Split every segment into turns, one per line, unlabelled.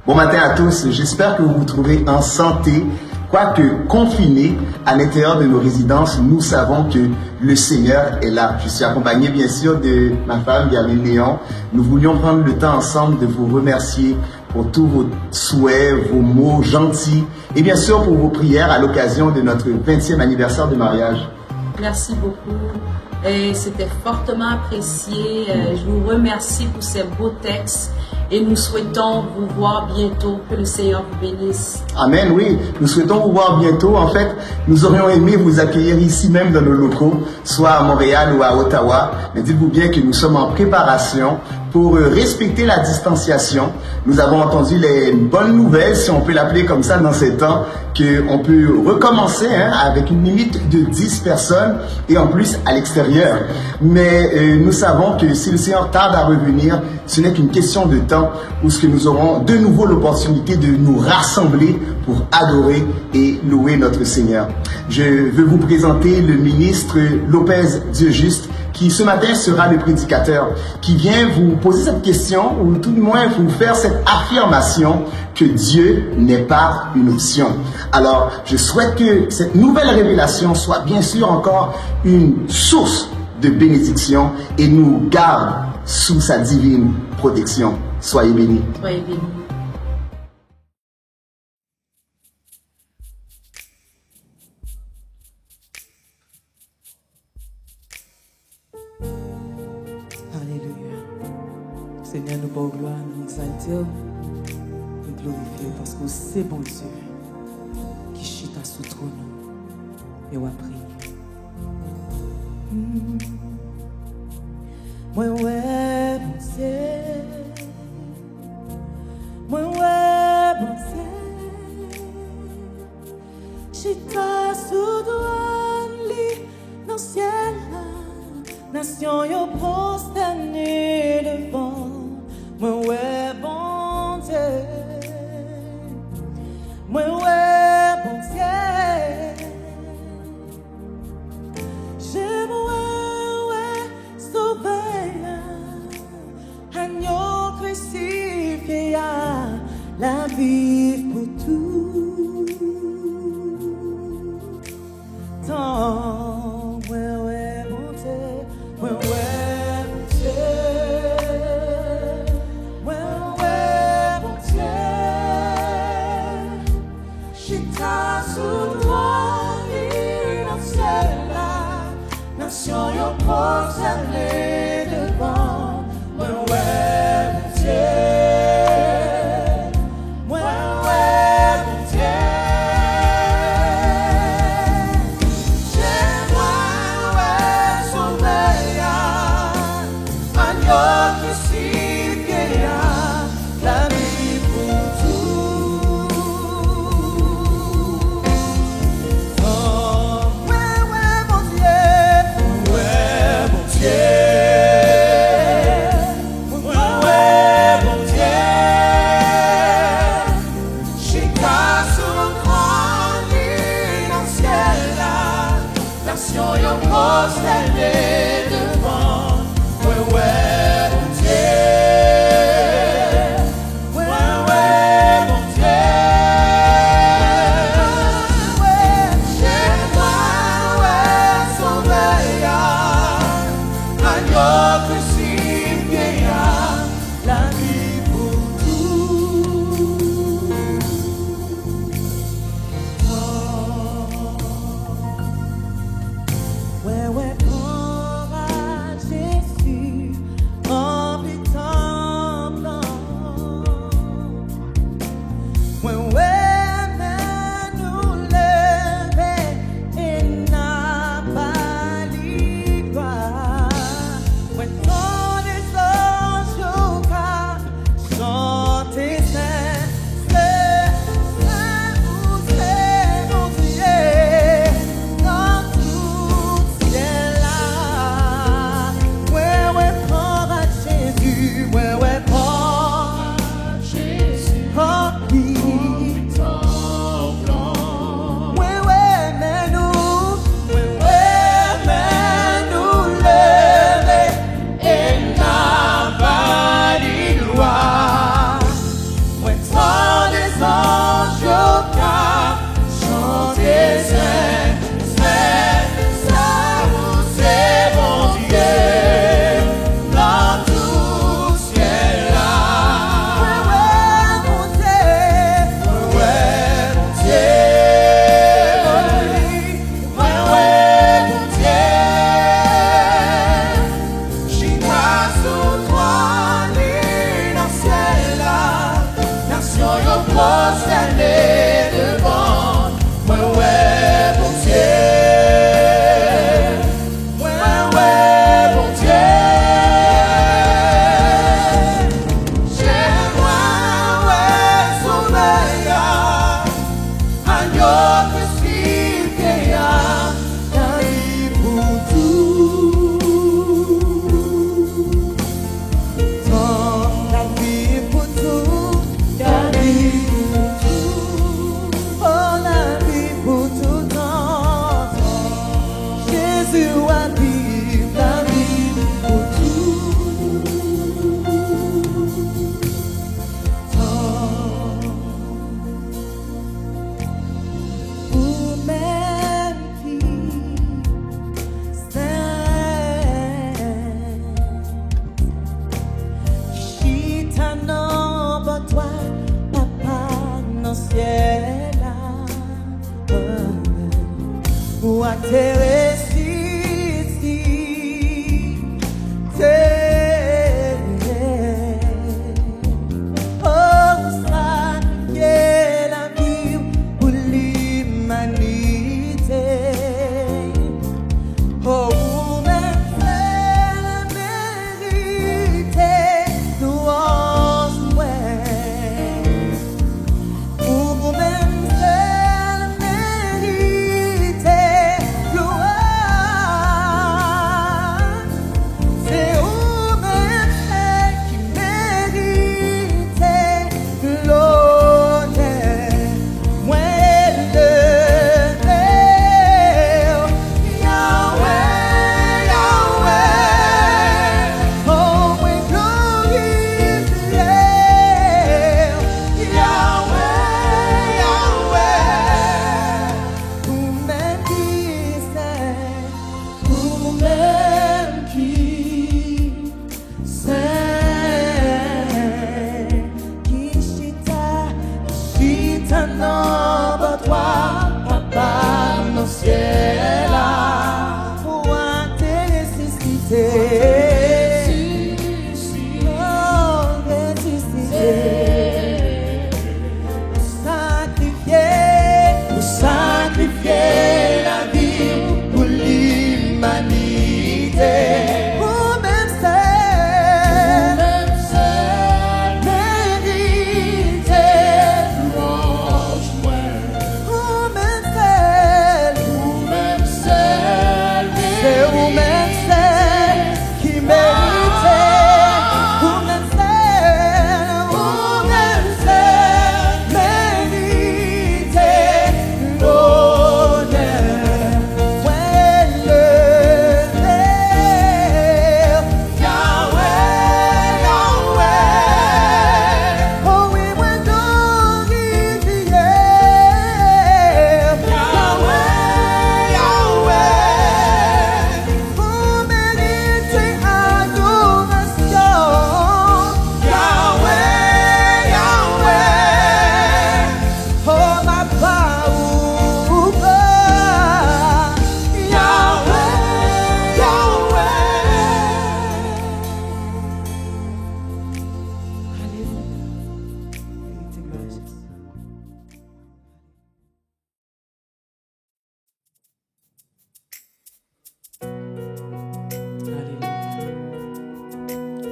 Bon matin à tous, j'espère que vous vous trouvez en santé. Quoique confinés à l'intérieur de nos résidences, nous savons que le Seigneur est là. Je suis accompagné bien sûr de ma femme, Gabrielle Léon. Nous voulions prendre le temps ensemble de vous remercier pour tous vos souhaits, vos mots gentils et bien sûr pour vos prières à l'occasion de notre 20e anniversaire de mariage.
Merci beaucoup. C'était fortement apprécié. Je vous remercie pour ces beaux textes et nous souhaitons vous voir bientôt. Que le Seigneur vous bénisse.
Amen, oui. Nous souhaitons vous voir bientôt. En fait, nous aurions aimé vous accueillir ici même dans nos locaux, soit à Montréal ou à Ottawa. Mais dites-vous bien que nous sommes en préparation pour respecter la distanciation. Nous avons entendu les bonnes nouvelles, si on peut l'appeler comme ça dans ces temps, qu'on peut recommencer avec une limite de 10 personnes et en plus à l'extérieur. Mais nous savons que si le Seigneur tarde à revenir, ce n'est qu'une question de temps où nous aurons de nouveau l'opportunité de nous rassembler pour adorer et louer notre Seigneur. Je veux vous présenter le ministre Lopez Dieujuste, qui ce matin sera le prédicateur, qui vient vous poser cette question, ou tout du moins vous faire cette affirmation que Dieu n'est pas une option. Alors, je souhaite que cette nouvelle révélation soit bien sûr encore une source de bénédiction et nous garde sous sa divine protection. Soyez bénis.
Soyez bénis.
Seigneur, nous portons gloire, nous exaltons, nous glorifions parce que c'est bon Dieu qui chita sous trône et on a prié. Moi ouais, bon Dieu, moi ouais, bon Dieu, chita sous trône dans le ciel, nation yo prosterné devant. Moi ouais bon Dieu, moi ouais bon Dieu, je ouais sauveur, agneau crucifié, la vie pour tout. Tant moi ouais bon Dieu, moi ouais bon Dieu. Nation yo prosterné devant, moi ouais mon Dieu, moi ouais mon Dieu, j'ai moi ouais sauveur, agneau crucifié, la vie pour tout. Oh, ouais mon Dieu. Prosterné devant, ouais, mon Dieu.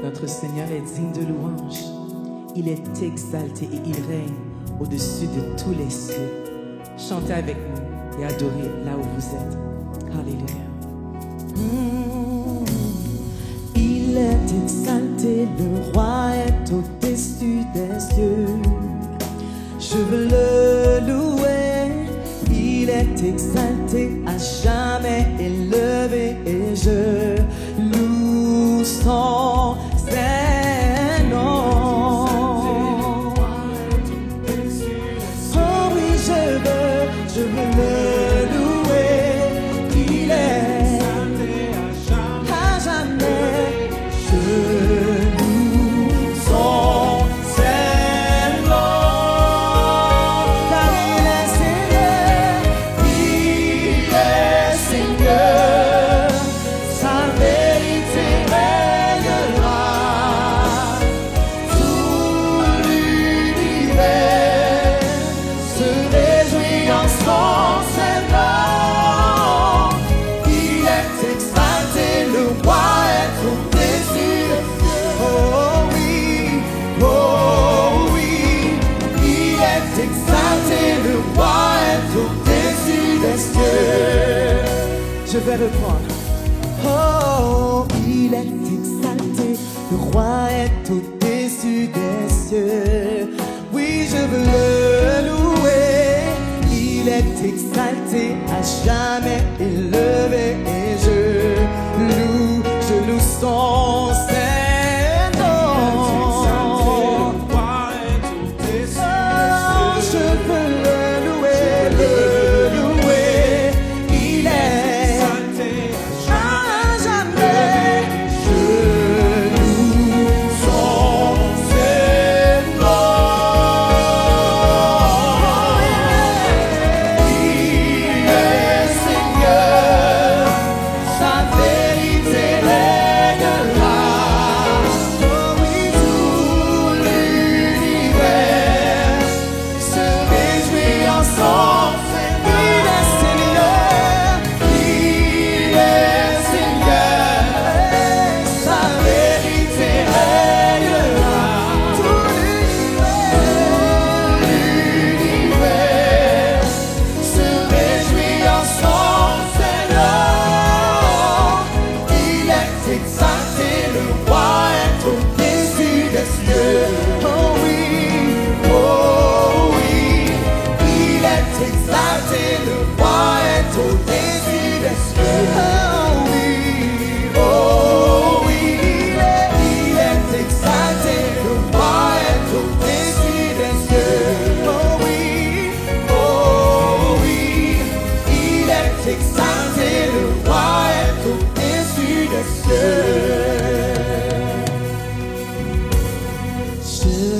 Notre Seigneur est digne de louange. Il est exalté et il règne au-dessus de tous les cieux. Chantez avec nous et adorez là où vous êtes. Alléluia.
Il est exalté, le roi est au-dessus des cieux. Je veux le louer. Il est exalté, à jamais élevé, et je loue son Saint-Nom. Oh oui, je veux le louer. Il est à jamais, je loue son Saint-Nom. Car il est Seigneur, sa vérité règnera. Tout l'univers se réjouit en son Saint-Nom. Il est exalté, le roi est au-dessus. Oh oui, il est exalté, le roi est au-dessus des cieux. Je vais reprendre. Oh, il est exalté, le roi est au-dessus des cieux. Oui, je veux le louer. Il est exalté, à jamais élevé, et je loue son Saint-Nom. Oh, je veux le louer, il est à jamais, je loue son Saint-Nom.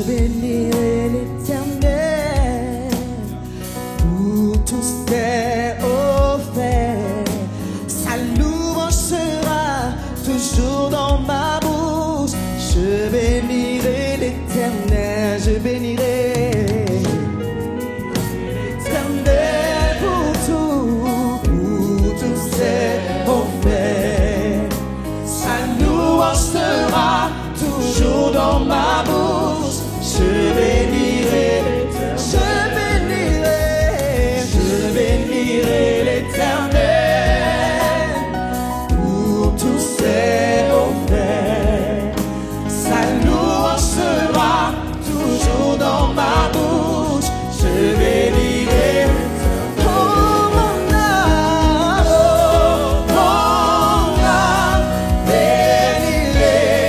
bénirai l'Éternel pour tous ses offert. Sa louange sera toujours dans ma bouche. Je bénirai l'Éternel, je bénirai l'Éternel pour tous ses offert. Sa louange sera toujours dans ma bouche. Je bénirai l'Éternel, je bénirai l'Éternel pour tous ses offert. Sa louange sera toujours dans ma bouche. Je bénirai mon âme, bénis l'Éternel.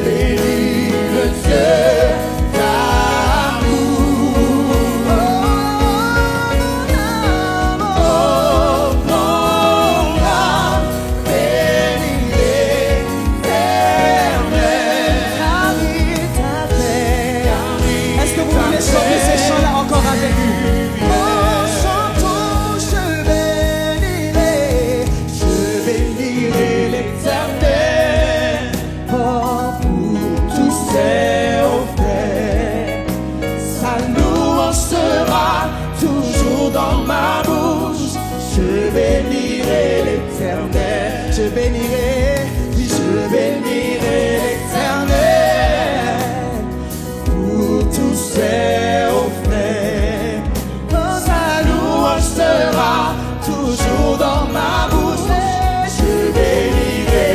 Bénis le Dieu d'amour. Mon âme, bénis l'Éternel. Car il t'a fait. Est-ce que vous voulez chanter ces chants-là encore avec nous? Oh, chantons, je bénirai l'Éternel. Oh, pour tous ses offert. Sa louange sera toujours dans ma bouche. Je bénirai l'Éternel. Je bénirai, oui, je bénirai l'Éternel pour tous ses offert. Oh, sa louange sera toujours dans ma bouche. Je bénirai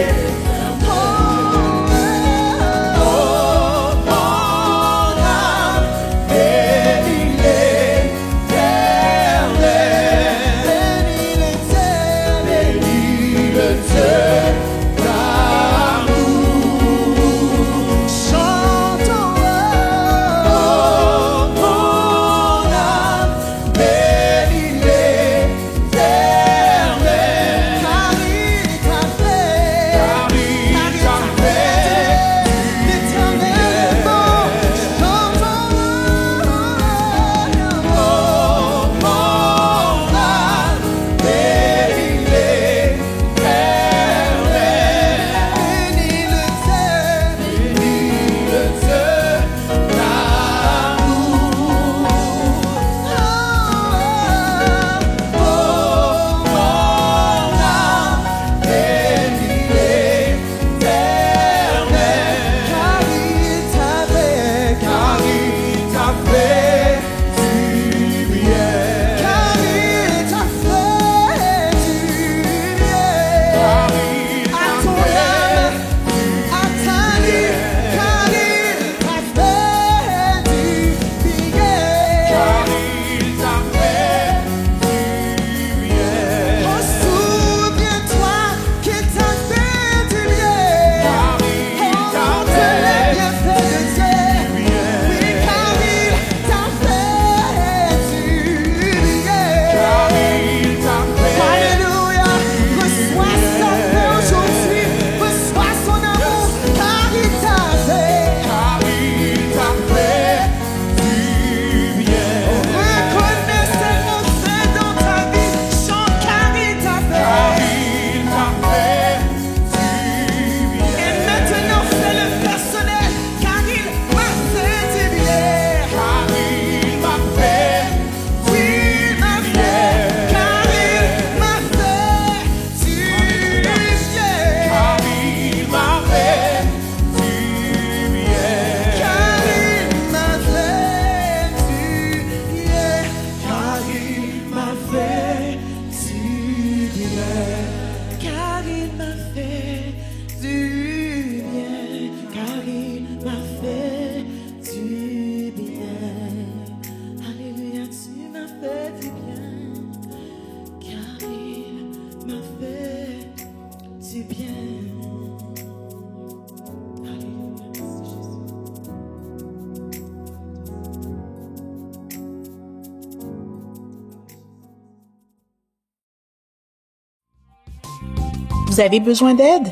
Vous avez besoin d'aide?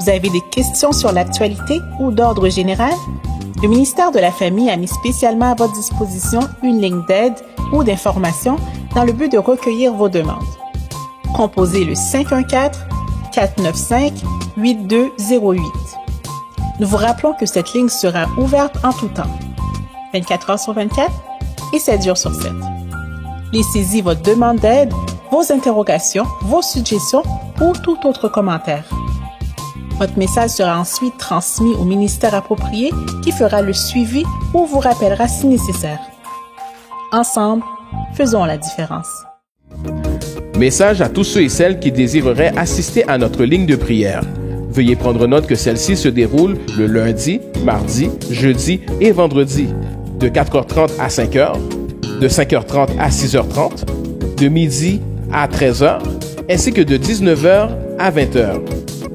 Vous avez des questions sur l'actualité ou d'ordre général? Le ministère de la Famille a mis spécialement à votre disposition une ligne d'aide ou d'information dans le but de recueillir vos demandes. Composez le 514-495-8208. Nous vous rappelons que cette ligne sera ouverte en tout temps, 24 heures sur 24 et 7 jours sur 7. Laissez-y votre demande d'aide, vos interrogations, vos suggestions ou tout autre commentaire. Votre message sera ensuite transmis au ministère approprié qui fera le suivi ou vous rappellera si nécessaire. Ensemble, faisons la différence.
Message à tous ceux et celles qui désireraient assister à notre ligne de prière. Veuillez prendre note que celle-ci se déroule le lundi, mardi, jeudi et vendredi, de 4h30 à 5h, de 5h30 à 6h30, de midi à 13h, ainsi que de 19h à 20h.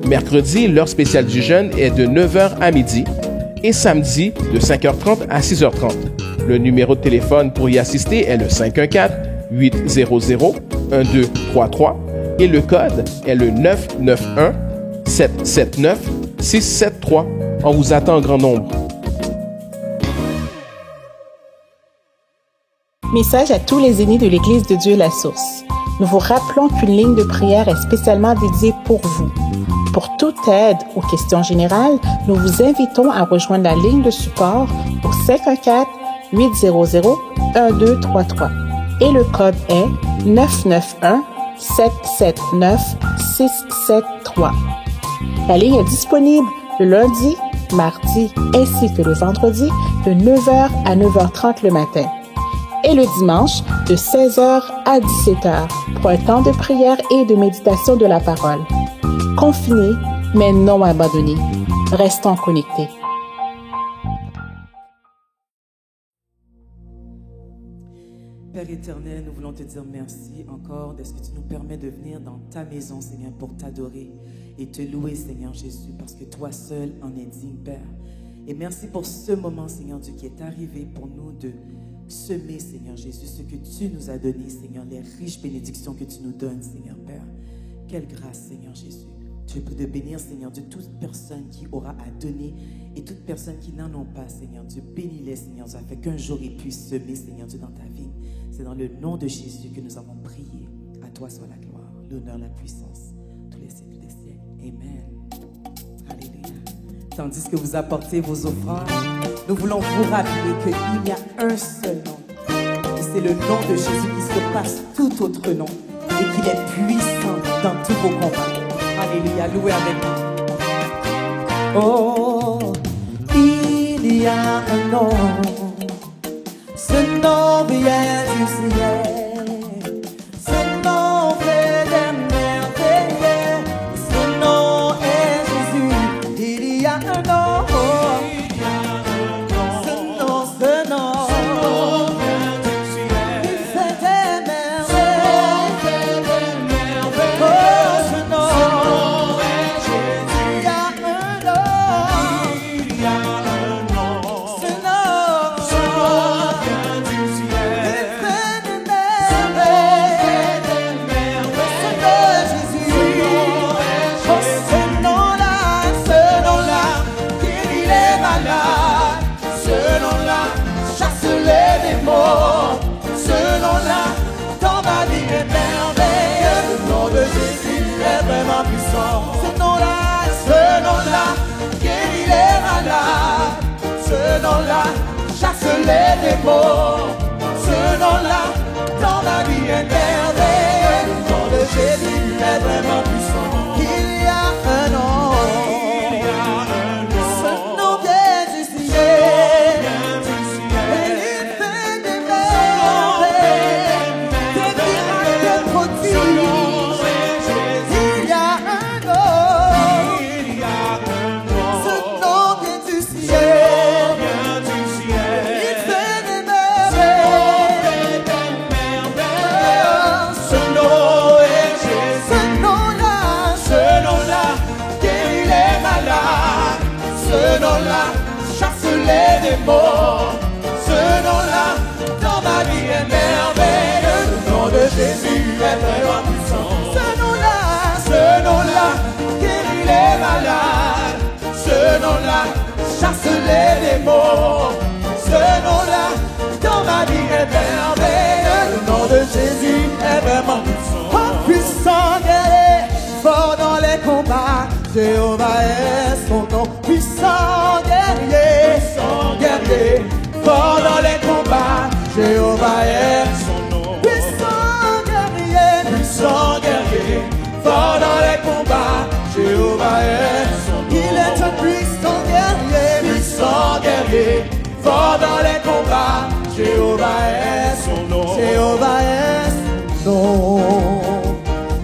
Mercredi, l'heure spéciale du jeûne est de 9h à midi et samedi de 5h30 à 6h30. Le numéro de téléphone pour y assister est le 514-800-1233 et le code est le 991-779-673. On vous attend en grand nombre.
Message à tous les aînés de l'Église de Dieu la Source. Nous vous rappelons qu'une ligne de prière est spécialement dédiée pour vous. Pour toute aide ou questions générales, nous vous invitons à rejoindre la ligne de support au 514-800-1233 et le code est 991-779-673. La ligne est disponible le lundi, mardi ainsi que le vendredi de 9h à 9h30 le matin et le dimanche de 16h à 17h pour un temps de prière et de méditation de la parole. Confinés, mais non abandonnés. Restons connectés.
Père éternel, nous voulons te dire merci encore de ce que tu nous permets de venir dans ta maison, Seigneur, pour t'adorer et te louer, Seigneur Jésus, parce que toi seul en es digne, Père. Et merci pour ce moment, Seigneur Dieu, qui est arrivé pour nous de semer, Seigneur Jésus, ce que tu nous as donné, Seigneur, les riches bénédictions que tu nous donnes, Seigneur Père. Quelle grâce, Seigneur Jésus. Tu peux te bénir, Seigneur Dieu, toute personne qui aura à donner et toute personne qui n'en ont pas, Seigneur Dieu. Bénis-les, Seigneur Dieu, afin qu'un jour ils puissent semer, Seigneur Dieu, dans ta vie. C'est dans le nom de Jésus que nous avons prié. À toi soit la gloire, l'honneur, la puissance, tous les siècles des siècles. Amen. Alléluia. Tandis que vous apportez vos offrandes, nous voulons vous rappeler qu'il y a un seul nom. Et c'est le nom de Jésus qui surpasse tout autre nom et qu'il est puissant dans tous vos combats. Alléluia, louez avec nous.
Oh, il y a un nom, ce nom vient du ciel, ce nom fait des merveilles, ce nom est Jésus. Il y a un nom, ce nom vient du ciel, il fait des merveilles, oh ce nom. Ce nom-là, guérit les malades. Ce nom-là, chasse les démons. Ce nom-là, dans ma vie est merveilleux. Le nom de Jésus est vraiment puissant. Il y a un nom. Ce nom vient du ciel. Et il fait des merveilles, des miracles prodiges. Ce nom les démons. Ce nom-là, dans ma vie est merveilleux. Le nom de Jésus est vraiment puissant. Puissant guerrier, fort dans les combats. Jéhovah est son nom. Puissant guerrier, fort dans les combats. Jéhovah est son nom. Puissant guerrier, fort dans les combats. Jéhovah est son nom. Il est un puissant guerrier, fort dans les combats. Jéhovah est son nom. Jéhovah est son nom.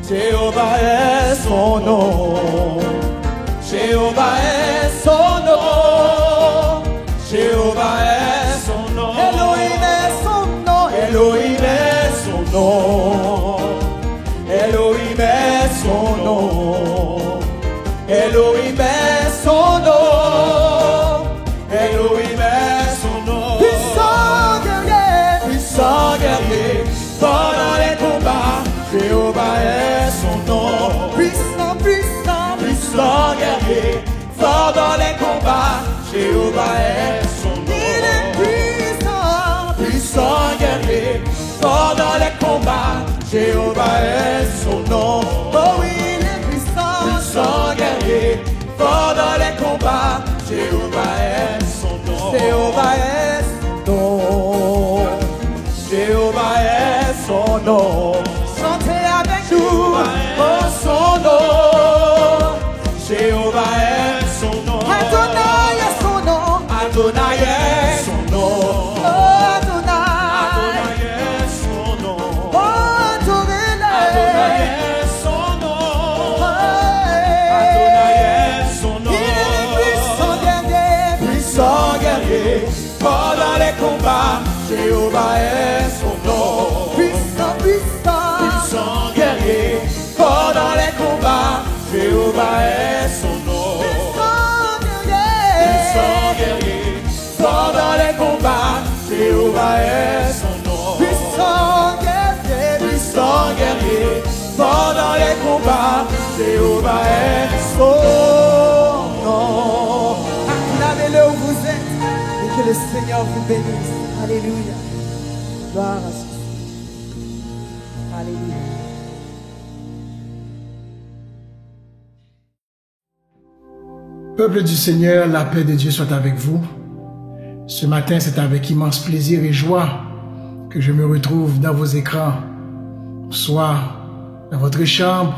Jéhovah est son nom. Jéhovah est son nom. Jéhovah est son nom. Elohim est son nom. Elohim est son nom. Elohim est son nom. Elohim est son nom. Elohim est son nom. Puissant guerrier, fort dans les combats. Jéhovah est son nom. Puissant guerrier, fort dans les combats. Jéhovah est son nom. Il est puissant guerrier, fort dans les combats. Jéhovah est son nom. Oh oui, il est puissant guerrier, fort dans les combats. Jéhovah est son nom. Jéhovah est son nom. Jéhovah est son nom. Chantez avec nous, oh son nom. Jéhovah est son nom. Adonai est son nom. Adonai est son nom. Oh Adonai est son nom. Oh Adonai est son nom. Adonai est son nom. Il est puissant guerrier, fort dans les combats. Jéhovah est son nom. Puissant guerrier, fort dans les combats. Jéhovah est son nom. Puissant guerrier, fort dans les combats. Jéhovah est son nom. Puissant guerrier, fort dans les combats. Jéhovah est son nom. Acclamez-le où vous êtes et que le Seigneur vous bénisse. Alléluia. Gloire à Jésus. Alléluia.
Peuple du Seigneur, la paix de Dieu soit avec vous. Ce matin, c'est avec immense plaisir et joie que je me retrouve dans vos écrans, soit dans votre chambre,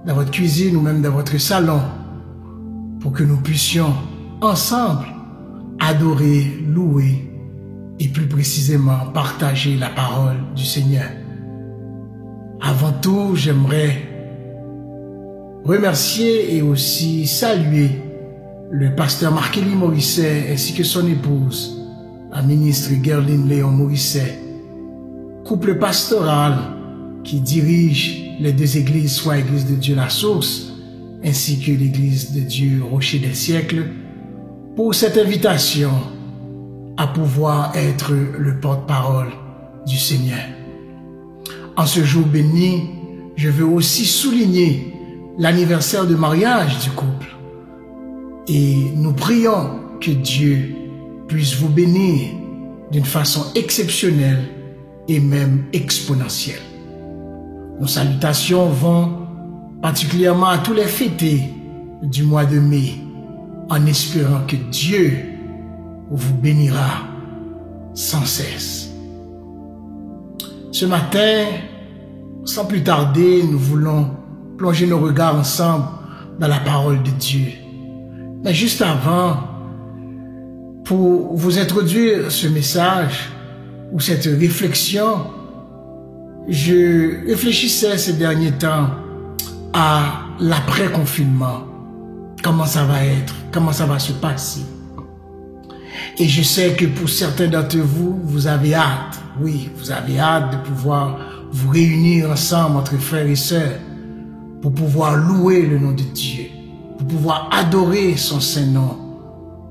dans votre cuisine ou même dans votre salon, pour que nous puissions ensemble adorer, louer et plus précisément partager la parole du Seigneur. Avant tout, j'aimerais remercier et aussi saluer le pasteur Marc-Élie Morisset ainsi que son épouse, la ministre Gerline Léon Morisset, couple pastoral qui dirige les deux églises, soit l'église de Dieu la Source ainsi que l'église de Dieu Rocher des Siècles, pour cette invitation à pouvoir être le porte-parole du Seigneur. En ce jour béni, je veux aussi souligner l'anniversaire de mariage du couple. Et nous prions que Dieu puisse vous bénir d'une façon exceptionnelle et même exponentielle. Nos salutations vont particulièrement à tous les fêtés du mois de mai, en espérant que Dieu vous bénira sans cesse. Ce matin, sans plus tarder, nous voulons plonger nos regards ensemble dans la parole de Dieu. Mais juste avant, pour vous introduire ce message ou cette réflexion, je réfléchissais ces derniers temps à l'après-confinement. Comment ça va être? Comment ça va se passer? Et je sais que pour certains d'entre vous, vous avez hâte. Oui, vous avez hâte de pouvoir vous réunir ensemble entre frères et sœurs pour pouvoir louer le nom de Dieu, pour pouvoir adorer son Saint-Nom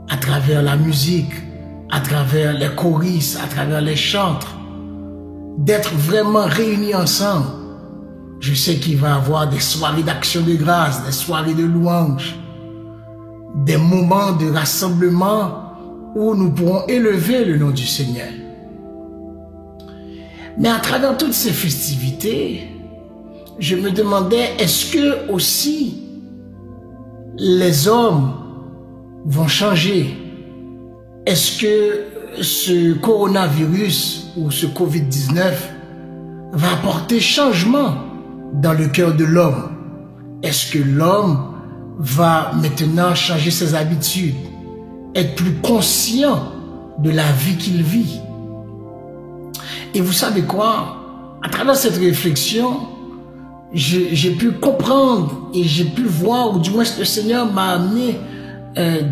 à travers la musique, à travers les choristes, à travers les chantres, d'être vraiment réunis ensemble. Je sais qu'il va y avoir des soirées d'action de grâce, des soirées de louange, des moments de rassemblement où nous pourrons élever le nom du Seigneur. Mais à travers toutes ces festivités, je me demandais, est-ce que aussi les hommes vont changer? Est-ce que ce coronavirus ou ce Covid-19 va apporter changement dans le cœur de l'homme? Est-ce que l'homme va maintenant changer ses habitudes, être plus conscient de la vie qu'il vit? Et vous savez quoi? À travers cette réflexion, j'ai pu comprendre et j'ai pu voir, ou du moins le Seigneur m'a amené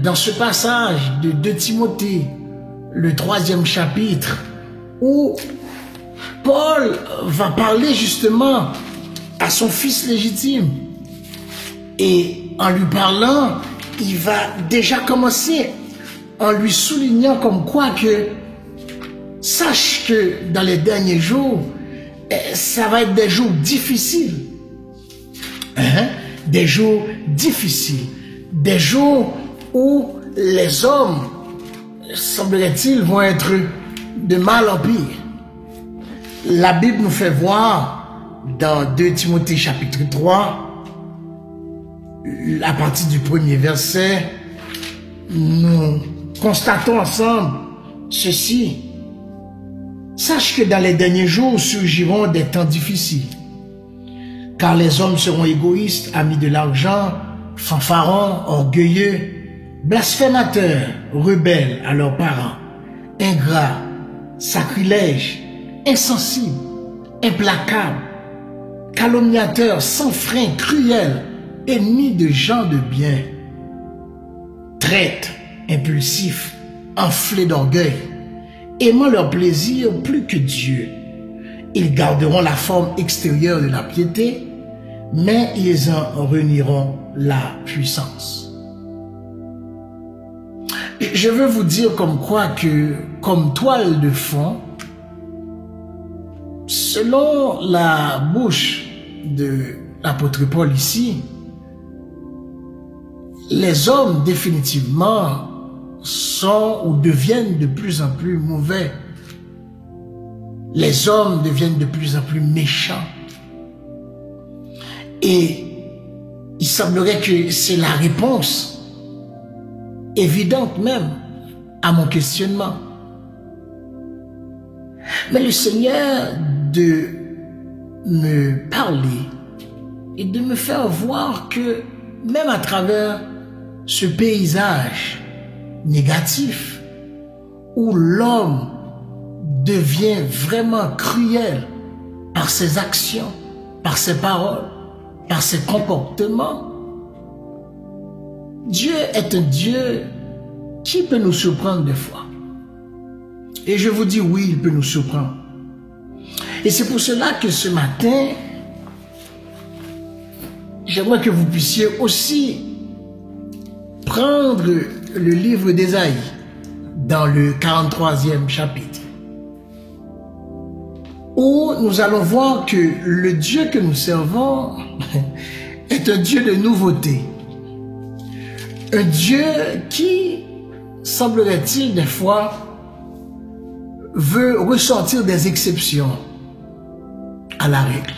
dans ce passage de 2 Timothée, le 3e chapitre, où Paul va parler justement à son fils légitime. Et en lui parlant, il va déjà commencer en lui soulignant comme quoi que sache que dans les derniers jours, ça va être des jours difficiles. Des jours difficiles. Des jours où les hommes, semblerait-il, vont être de mal en pire. La Bible nous fait voir dans 2 Timothée chapitre 3, à partir du 1er verset, nous constatons ensemble ceci. Sache que dans les derniers jours surgiront des temps difficiles, car les hommes seront égoïstes, amis de l'argent, fanfarons, orgueilleux, blasphémateurs, rebelles à leurs parents, ingrats, sacrilèges, insensibles, implacables, calomniateurs, sans frein, cruels, ennemis de gens de bien, traîtres, impulsifs, enflés d'orgueil, aimant leur plaisir plus que Dieu. Ils garderont la forme extérieure de la piété, mais ils en renieront la puissance. Je veux vous dire comme quoi que, comme toile de fond, selon la bouche de l'apôtre Paul ici, les hommes définitivement sont ou deviennent de plus en plus mauvais. Les hommes deviennent de plus en plus méchants. Et il semblerait que c'est la réponse évidente même à mon questionnement. Mais le Seigneur de me parler et de me faire voir que même à travers ce paysage négatif où l'homme devient vraiment cruel par ses actions, par ses paroles, par ses comportements, Dieu est un Dieu qui peut nous surprendre des fois. Et je vous dis oui, il peut nous surprendre. Et c'est pour cela que ce matin, j'aimerais que vous puissiez aussi prendre le livre d'Ésaïe dans le 43e chapitre, où nous allons voir que le Dieu que nous servons est un Dieu de nouveauté. Un Dieu qui, semblerait-il des fois, veut ressortir des exceptions à la règle.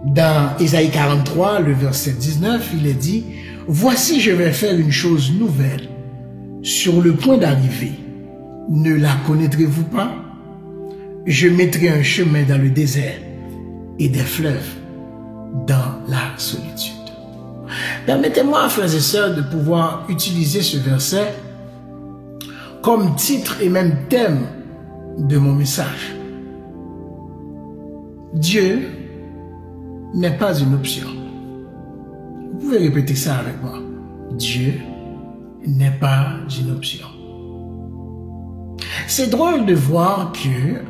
Dans Ésaïe 43, le verset 19, il est dit: « Voici, je vais faire une chose nouvelle, sur le point d'arriver. Ne la connaîtrez-vous pas? Je mettrai un chemin dans le désert et des fleuves dans la solitude. » Permettez-moi, frères et sœurs, de pouvoir utiliser ce verset comme titre et même thème de mon message. Dieu n'est pas une option. Vous pouvez répéter ça avec moi. Dieu n'est pas une option. C'est drôle de voir que,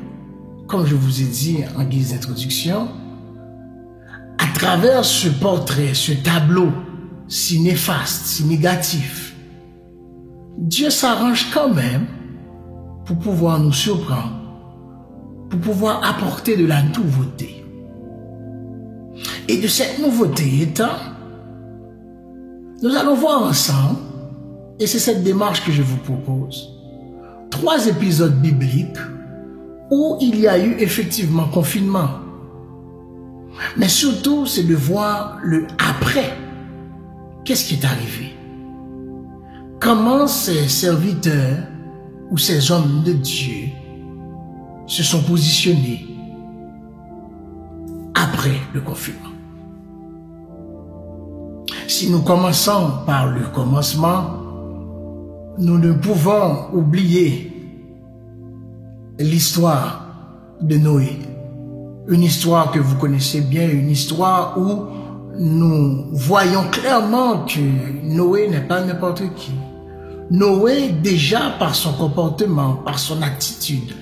comme je vous ai dit en guise d'introduction, à travers ce portrait, ce tableau si néfaste, si négatif, Dieu s'arrange quand même pour pouvoir nous surprendre, pour pouvoir apporter de la nouveauté. Et de cette nouveauté étant Nous allons voir ensemble, et c'est cette démarche que je vous propose, 3 épisodes bibliques où il y a eu effectivement confinement. Mais surtout, c'est de voir le après. Qu'est-ce qui est arrivé? Comment ces serviteurs ou ces hommes de Dieu se sont positionnés après le confinement? Si nous commençons par le commencement, nous ne pouvons oublier l'histoire de Noé. Une histoire que vous connaissez bien, une histoire où nous voyons clairement que Noé n'est pas n'importe qui. Noé, déjà par son comportement, par son attitude,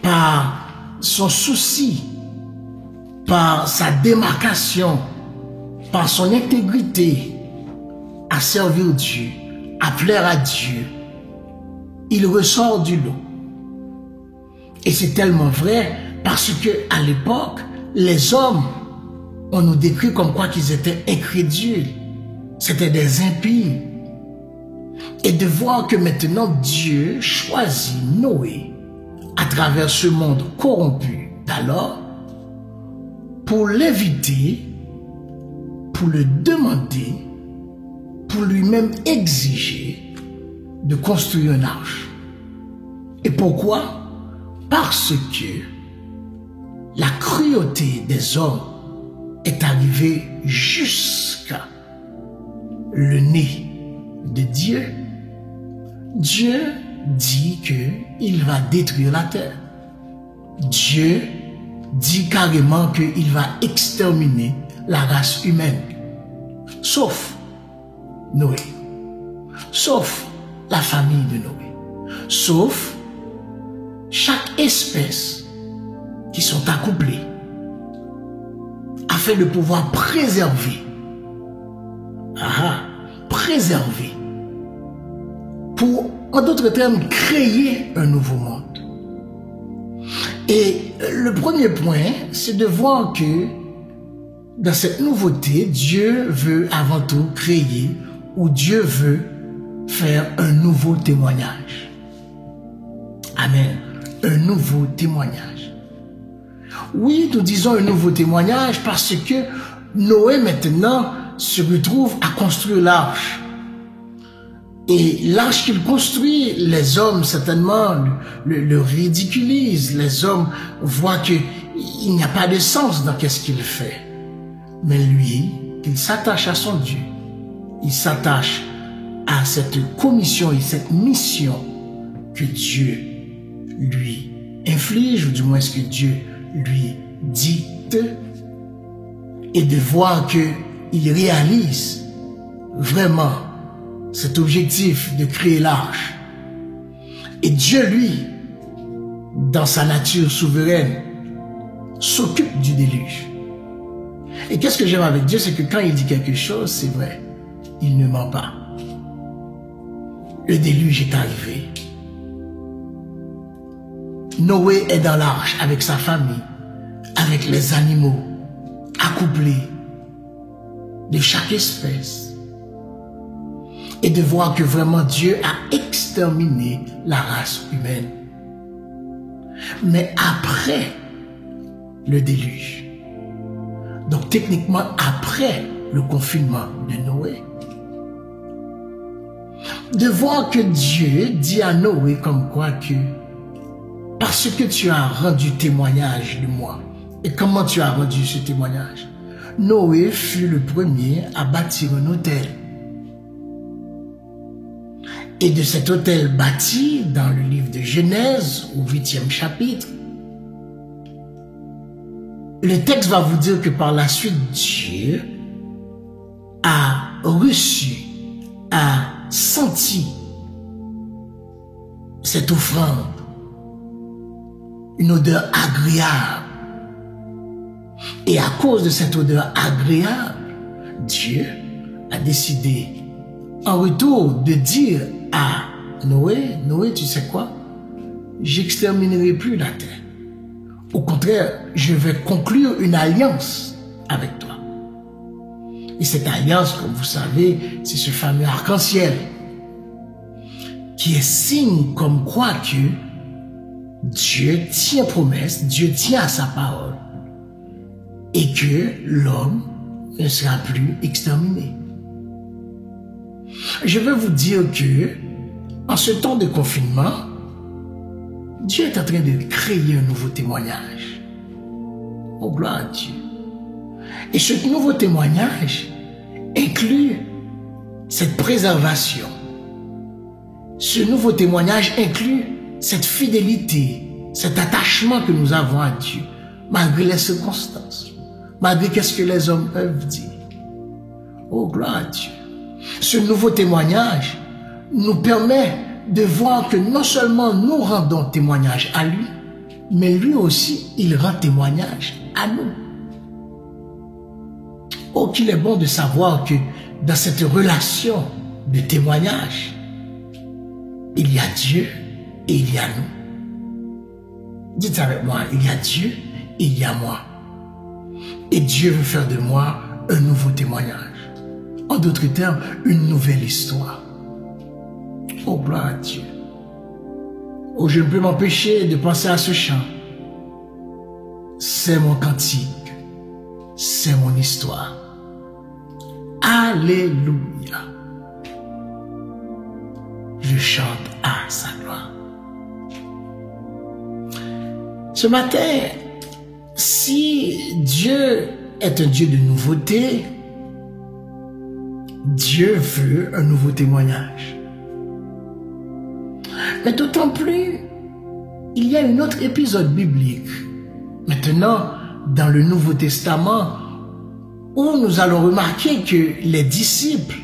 par son souci, par sa démarcation, par son intégrité à servir Dieu, à plaire à Dieu, il ressort du lot. Et c'est tellement vrai parce que à l'époque, les hommes, on nous décrit comme quoi qu'ils étaient incrédules. C'était des impies. Et de voir que maintenant Dieu choisit Noé à travers ce monde corrompu d'alors pour l'inviter, pour le demander, pour lui-même exiger de construire une arche. Et pourquoi? Parce que la cruauté des hommes est arrivée jusqu'à le nez de Dieu. Dieu dit qu'il va détruire la terre. Dieu dit carrément qu'il va exterminer la race humaine. Sauf Noé. Sauf la famille de Noé. Sauf chaque espèce qui sont accouplées afin de pouvoir préserver, préserver, pour, en d'autres termes, créer un nouveau monde. Et le premier point, c'est de voir que dans cette nouveauté, Dieu veut avant tout créer, ou Dieu veut faire un nouveau témoignage. Amen. Un nouveau témoignage. Oui, nous disons un nouveau témoignage parce que Noé maintenant se retrouve à construire l'arche. Et l'arche qu'il construit, les hommes certainement le ridiculisent. Les hommes voient qu'il n'y a pas de sens dans ce qu'il fait. Mais lui, il s'attache à son Dieu. Il s'attache à cette commission et cette mission que Dieu lui inflige, ou du moins ce que Dieu lui dicte, et de voir qu'il réalise vraiment cet objectif de créer l'arche. Et Dieu, lui, dans sa nature souveraine, s'occupe du déluge. Et qu'est-ce que j'aime avec Dieu, c'est que quand il dit quelque chose, c'est vrai. Il ne ment pas. Le déluge est arrivé. Noé est dans l'arche avec sa famille, avec les animaux, accouplés de chaque espèce. Et de voir que vraiment Dieu a exterminé la race humaine. Mais après le déluge, donc techniquement après le confinement de Noé, de voir que Dieu dit à Noé comme quoi que parce que tu as rendu témoignage de moi. Et comment tu as rendu ce témoignage? Noé fut le premier à bâtir un autel. Et de cet autel bâti dans le livre de Genèse, au 8e chapitre, le texte va vous dire que par la suite, Dieu a reçu, a senti cette offrande, une odeur agréable. Et à cause de cette odeur agréable, Dieu a décidé en retour de dire à Noé, Noé, tu sais quoi? J'exterminerai plus la terre. Au contraire, je vais conclure une alliance avec toi. Et cette alliance, comme vous savez, c'est ce fameux arc-en-ciel qui est signe comme quoi que Dieu tient promesse, Dieu tient à sa parole et que l'homme ne sera plus exterminé. Je veux vous dire que en ce temps de confinement, Dieu est en train de créer un nouveau témoignage. Oh, gloire à Dieu. Et ce nouveau témoignage inclut cette préservation. Ce nouveau témoignage inclut cette fidélité, cet attachement que nous avons à Dieu, malgré les circonstances, malgré ce que les hommes peuvent dire. Oh, gloire à Dieu. Ce nouveau témoignage nous permet de voir que non seulement nous rendons témoignage à lui, mais lui aussi, il rend témoignage à nous. Oh, qu'il est bon de savoir que dans cette relation de témoignage, il y a Dieu et il y a nous. Dites avec moi, il y a Dieu et il y a moi. Et Dieu veut faire de moi un nouveau témoignage. En d'autres termes, une nouvelle histoire. Oh, gloire à Dieu. Oh, je ne peux m'empêcher de penser à ce chant. C'est mon cantique. C'est mon histoire. Alléluia. Je chante à sa gloire. Ce matin, si Dieu est un Dieu de nouveauté, Dieu veut un nouveau témoignage. Mais d'autant plus, il y a un autre épisode biblique, maintenant dans le Nouveau Testament, où nous allons remarquer que les disciples,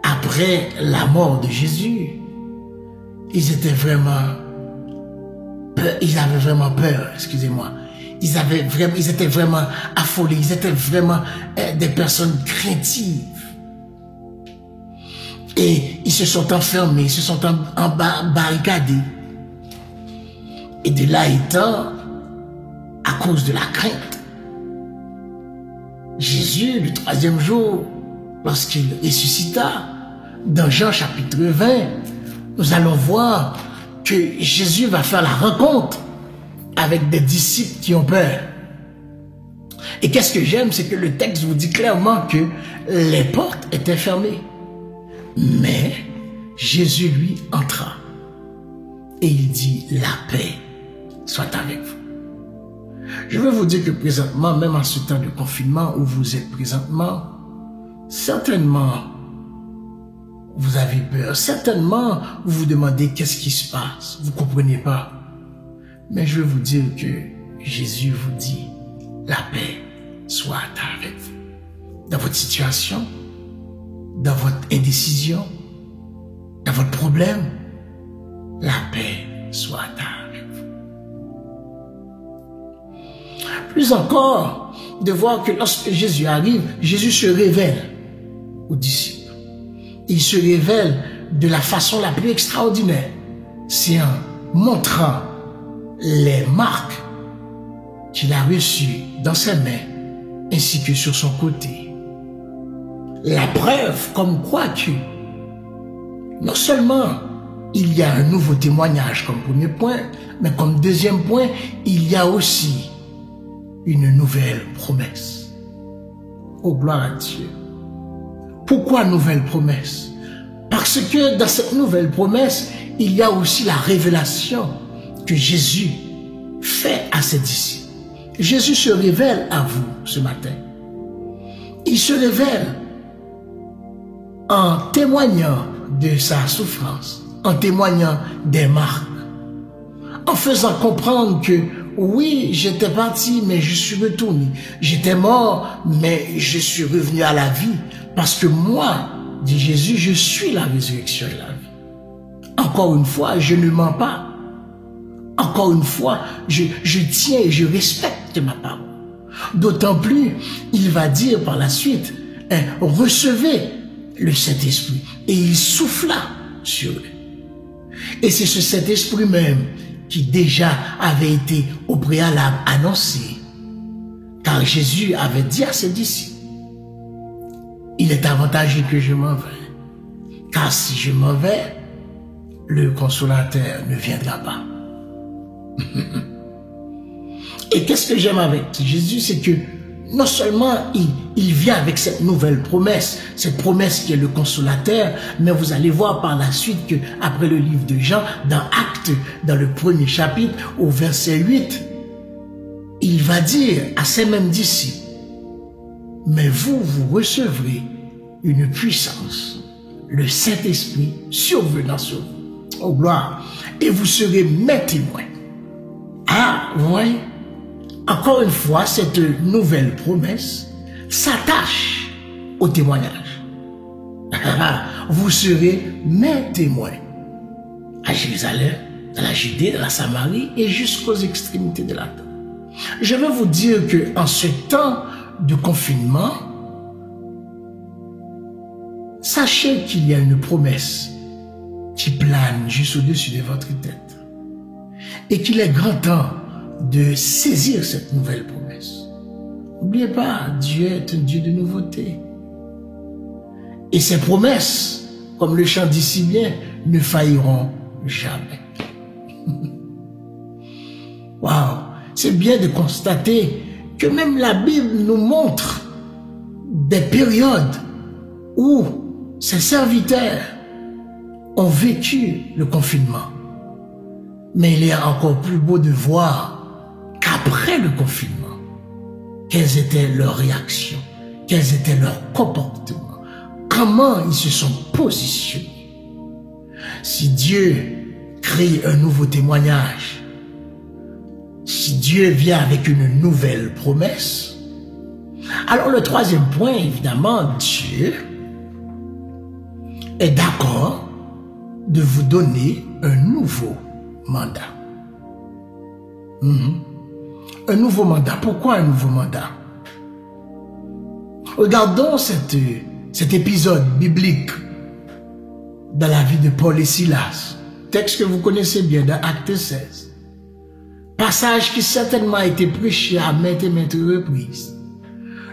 après la mort de Jésus, ils avaient vraiment peur, excusez-moi. Ils étaient vraiment affolés, ils étaient vraiment des personnes craintives. Et ils se sont enfermés, ils se sont barricadés. Et de là étant, à cause de la crainte, Jésus, le 3e jour, lorsqu'il ressuscita, dans Jean chapitre 20, nous allons voir que Jésus va faire la rencontre avec des disciples qui ont peur. Et qu'est-ce que j'aime, c'est que le texte vous dit clairement que les portes étaient fermées. Mais Jésus, lui, entra. Et il dit, la paix soit avec vous. Je veux vous dire que présentement, même en ce temps de confinement où vous êtes présentement, certainement, vous avez peur. Certainement, vous vous demandez qu'est-ce qui se passe. Vous ne comprenez pas. Mais je veux vous dire que Jésus vous dit, la paix soit avec vous. Dans votre situation, dans votre indécision, dans votre problème, la paix soit avec vous. Plus encore, de voir que lorsque Jésus arrive, Jésus se révèle aux disciples. Il se révèle de la façon la plus extraordinaire. C'est en montrant les marques qu'il a reçues dans ses mains ainsi que sur son côté. La preuve comme quoi que non seulement il y a un nouveau témoignage comme premier point, mais comme deuxième point, il y a aussi une nouvelle promesse. Oh, gloire à Dieu. Pourquoi nouvelle promesse? Parce que dans cette nouvelle promesse, il y a aussi la révélation que Jésus fait à ses disciples. Jésus se révèle à vous ce matin. Il se révèle en témoignant de sa souffrance, en témoignant des marques, en faisant comprendre que oui, j'étais parti, mais je suis retourné. J'étais mort, mais je suis revenu à la vie. Parce que moi, dit Jésus, je suis la résurrection et la vie. Encore une fois, je ne mens pas. Encore une fois, je tiens et je respecte ma parole. D'autant plus, il va dire par la suite, recevez le Saint-Esprit. Et il souffla sur eux. Et c'est ce Saint-Esprit même qui déjà avait été au préalable annoncé. Car Jésus avait dit à ses disciples il est avantageux que je m'en vais. Car si je m'en vais, le consolateur ne viendra pas. Et qu'est-ce que j'aime avec Jésus, c'est que non seulement il vient avec cette nouvelle promesse, cette promesse qui est le consolateur, mais vous allez voir par la suite que après le livre de Jean, dans Actes, dans le 1er chapitre, au verset 8, il va dire à ces mêmes disciples, mais vous recevrez une puissance, le Saint-Esprit survenant sur vous. Oh gloire! Et vous serez mes témoins. Ah, vous voyez? Encore une fois, cette nouvelle promesse s'attache au témoignage. Vous serez mes témoins à Jérusalem, dans la Judée, dans la Samarie et jusqu'aux extrémités de la terre. Je veux vous dire que en ce temps de confinement, sachez qu'il y a une promesse qui plane juste au-dessus de votre tête et qu'il est grand temps de saisir cette nouvelle promesse. N'oubliez pas, Dieu est un Dieu de nouveauté. Et ces promesses, comme le chant dit si bien, ne failliront jamais. Waouh! C'est bien de constater que même la Bible nous montre des périodes où ses serviteurs ont vécu le confinement. Mais il est encore plus beau de voir qu'après le confinement, quelles étaient leurs réactions, quels étaient leurs comportements, comment ils se sont positionnés. Si Dieu crée un nouveau témoignage, si Dieu vient avec une nouvelle promesse, alors le troisième point, évidemment, Dieu est d'accord de vous donner un nouveau mandat. Un nouveau mandat. Pourquoi un nouveau mandat? Regardons cet épisode biblique dans la vie de Paul et Silas. Texte que vous connaissez bien dans Actes 16. Passage qui certainement a été prêché à maintes et maintes reprises.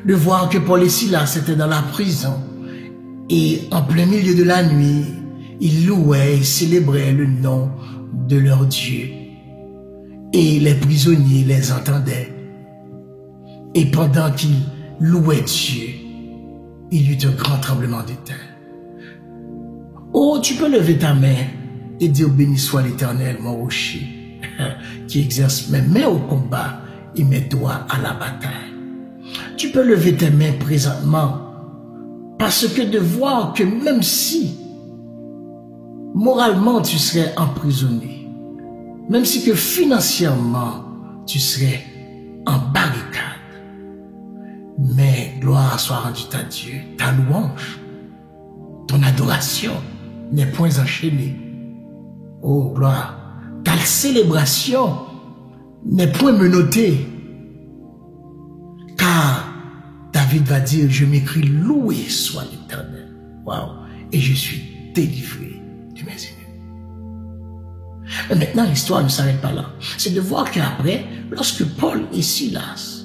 De voir que Paul et Silas étaient dans la prison et en plein milieu de la nuit, ils louaient et célébraient le nom de leur Dieu. Et les prisonniers les entendaient. Et pendant qu'ils louaient Dieu, il y eut un grand tremblement de terre. Oh, tu peux lever ta main et dire béni soit l'Éternel, mon rocher, qui exerce mes mains au combat et mes doigts à la bataille. Tu peux lever tes mains présentement, parce que de voir que même si moralement tu serais emprisonné, même si que financièrement tu serais en barricade, mais gloire soit rendue à Dieu, ta louange, ton adoration n'est point enchaînée. Oh gloire, ta célébration n'est point menottée, car David va dire, je m'écris loué soit l'Éternel. Waouh, et je suis délivré de mes ennemis. Mais maintenant, l'histoire ne s'arrête pas là. C'est de voir qu'après, lorsque Paul et Silas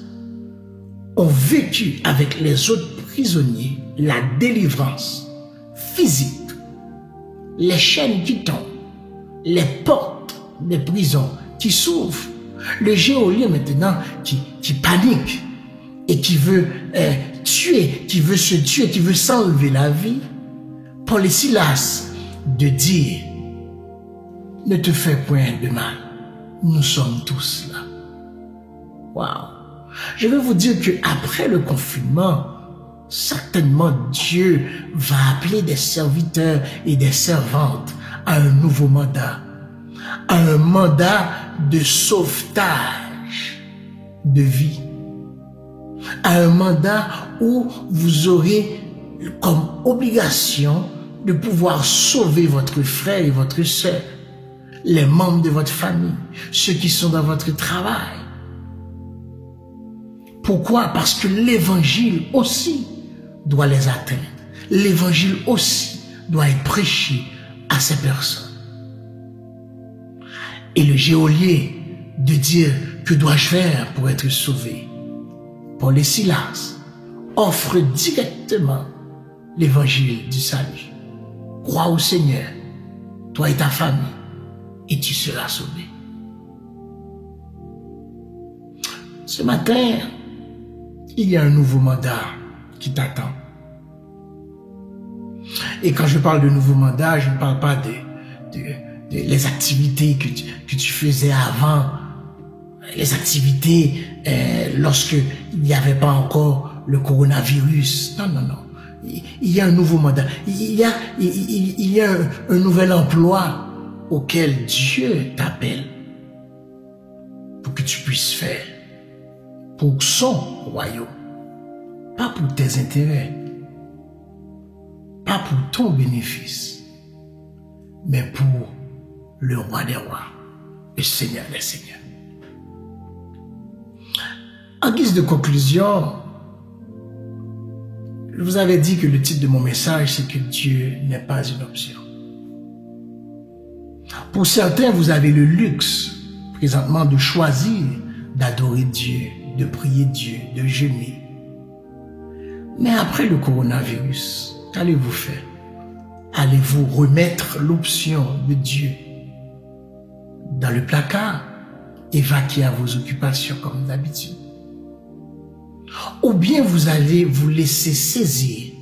ont vécu avec les autres prisonniers la délivrance physique, les chaînes qui tombent, les portes des prisons qui s'ouvrent, le geôlier maintenant qui panique et qui veut tuer, qui veut se tuer, qui veut s'enlever la vie, Paul et Silas de dire, ne te fais point de mal, nous sommes tous là. Waouh! Je veux vous dire que après le confinement, certainement Dieu va appeler des serviteurs et des servantes à un nouveau mandat, à un mandat de sauvetage de vie, à un mandat où vous aurez comme obligation de pouvoir sauver votre frère et votre sœur, les membres de votre famille, ceux qui sont dans votre travail. Pourquoi? Parce que l'évangile aussi doit les atteindre. L'évangile aussi doit être prêché à ces personnes. Et le geôlier de dire, que dois-je faire pour être sauvé? Paul et Silas offrent directement l'évangile du salut. Crois au Seigneur, toi et ta famille, et tu seras sauvé. Ce matin, il y a un nouveau mandat qui t'attend. Et quand je parle de nouveau mandat, je ne parle pas les activités que tu faisais avant, les activités lorsque il n'y avait pas encore le coronavirus. Non, non, non. Il y a un nouveau mandat. Il y a un nouvel emploi auquel Dieu t'appelle pour que tu puisses faire pour son royaume, pas pour tes intérêts, pas pour ton bénéfice, mais pour le roi des rois, le Seigneur des seigneurs. En guise de conclusion, je vous avais dit que le titre de mon message, c'est que Dieu n'est pas une option. Pour certains, vous avez le luxe présentement de choisir d'adorer Dieu, de prier Dieu, de jeûner. Mais après le coronavirus, qu'allez-vous faire? Allez-vous remettre l'option de Dieu dans le placard et vaquer à vos occupations comme d'habitude? Ou bien vous allez vous laisser saisir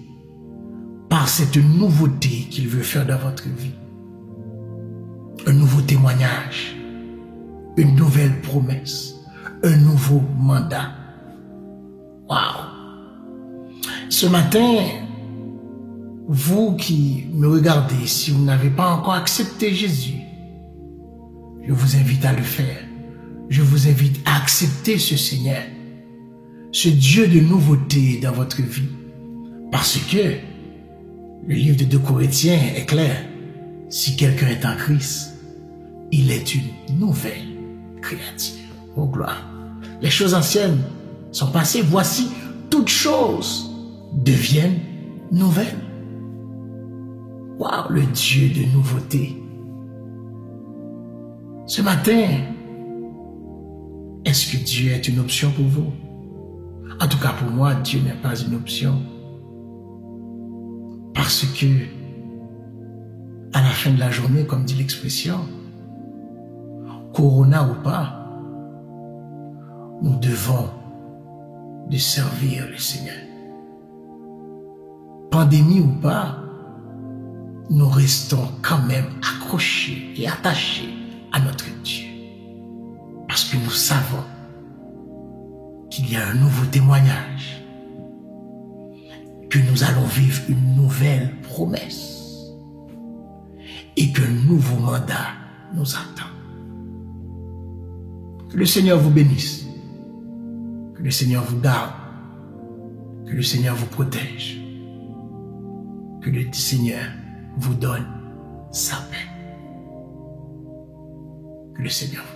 par cette nouveauté qu'il veut faire dans votre vie? Un nouveau témoignage, une nouvelle promesse, un nouveau mandat. Waouh! Ce matin, vous qui me regardez, si vous n'avez pas encore accepté Jésus, je vous invite à le faire. Je vous invite à accepter ce Seigneur, ce Dieu de nouveauté dans votre vie. Parce que le livre de 2 Corinthiens est clair. Si quelqu'un est en Christ, il est une nouvelle créature. Oh gloire. Les choses anciennes sont passées. Voici, toutes choses deviennent nouvelles. Waouh, le Dieu de nouveauté. Ce matin, est-ce que Dieu est une option pour vous? En tout cas, pour moi, Dieu n'est pas une option. Parce que, à la fin de la journée, comme dit l'expression, corona ou pas, nous devons de servir le Seigneur. Pandémie ou pas, nous restons quand même accrochés et attachés à notre Dieu. Parce que nous savons qu'il y a un nouveau témoignage, que nous allons vivre une nouvelle promesse et qu'un nouveau mandat nous attend. Que le Seigneur vous bénisse, que le Seigneur vous garde, que le Seigneur vous protège, que le Seigneur vous donne sa paix. Que le Seigneur vous